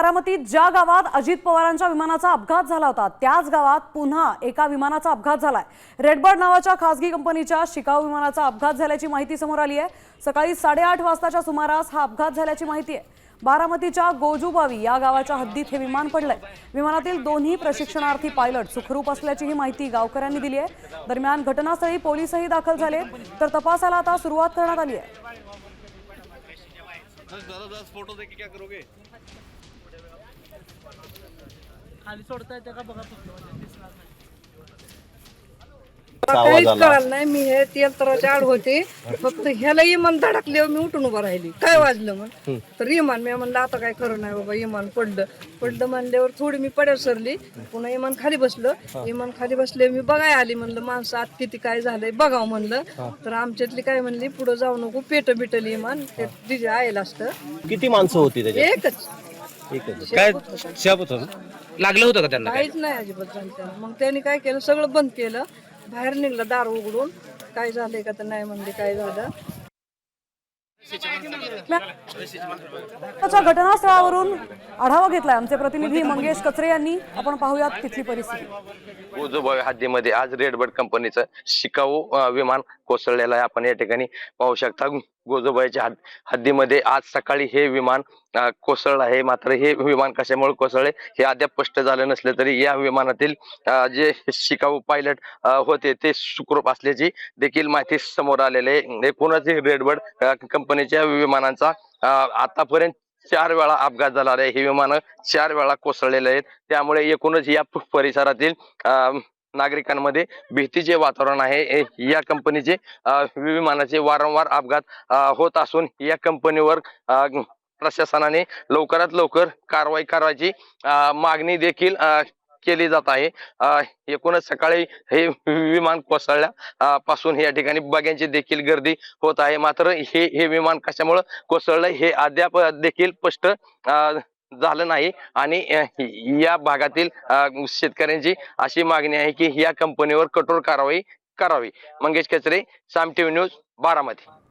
बारामतीत ज्या गावात अजित पवारांच्या विमानाचा अपघात झाला होता त्याच गावात पुन्हा एका विमानाचा अपघात झालाय। रेडबर्ड नावाच्या खासगी कंपनीच्या शिकाऊ विमानाचा अपघात झाल्याची माहिती समोर आली आहे। सकाळी 8:30 वाजताच्या सुमारास हा अपघात झाल्याची माहिती आहे। बारामतीच्या गोजूबावी या गावाच्या हद्दीत हे विमान पडलंय। विमानातील दोन्ही प्रशिक्षणार्थी पायलट सुखरूप असल्याची ही माहिती गावकऱ्यांनी दिली आहे। दरम्यान घटनास्थळी पोलीसही दाखल झाले तर तपासाला आता सुरुवात करण्यात आली आहे। फोटो देके क्या करोगे? खाली सोडता येते का बघा काहीच कळालं नाही। मी हे यंत्राच्या आड होते, फक्त ह्याला इमान धडकल्यावर मी उठून उभा राहिली। काय वाजलं मग तर इमान, मी म्हणलं आता काय खरं नाही बाबा, इमान पडलं म्हणल्यावर थोडी मी पड्यावर सरली, पुन्हा इमान खाली बसलं। इमान खाली बसले मी बघाय आली, म्हणलं माणसं आत किती काय झालंय बघावं म्हणलं। तर आमच्यातली काय म्हणली, पुढे जाऊ नको, बिटल इमान ते तिचे आयला असतं। किती माणसं होती त्याच्यात? एकच काय शाबत होतं? लागलं होतं का त्यांना? काहीच नाही अजिबात झालं। मग त्यांनी काय केलं, सगळं बंद केलं, बाहेर निघलं दार उघडून, काय झालंय का तर नाही म्हणले काय झालं। घटनास्थळावरून आढावा घेतलाय आमचे प्रतिनिधी मंगेश कचरे यांनी। आपण पाहूयात तिथली परिस्थिती। गोजूबावी हद्दीमध्ये आज रेडबर्ड कंपनीचं शिकाऊ विमान कोसळलेलं आहे। आपण या ठिकाणी पाहू शकता। गोजूबाईच्या हद्दीमध्ये आज सकाळी हे विमान कोसळलं आहे। मात्र हे विमान कशामुळे कोसळले हे अद्याप स्पष्ट झालं नसलं तरी या विमानातील जे शिकाऊ पायलट होते ते सुखरूप असल्याची देखील माहिती समोर आलेली आहे। एकूणच रेडबर्ड कंपनीच्या विमानांचा आतापर्यंत 4 वेळा अपघात झाला आहे। ही विमानं 4 वेळा कोसळलेले आहेत। त्यामुळे एकूणच या परिसरातील नागरिकांमध्ये भीतीचे वातावरण आहे। या कंपनीचे विमानाचे वारंवार अपघात होत असून या कंपनीवर प्रशासनाने लवकरात लवकर कारवाई करायची मागणी देखील केली जात आहे। एकूणच सकाळी हे विमान कोसळल्या पासून या ठिकाणी बघ्यांची देखील गर्दी होत आहे। मात्र हे विमान कशामुळे कोसळलं हे अद्याप देखील स्पष्ट झालं नाही आणि या भागातील शेतकऱ्यांची अशी मागणी आहे की या कंपनीवर कठोर कारवाई करावी। मंगेश कचरे, साम टीव्ही न्यूज, बारामती।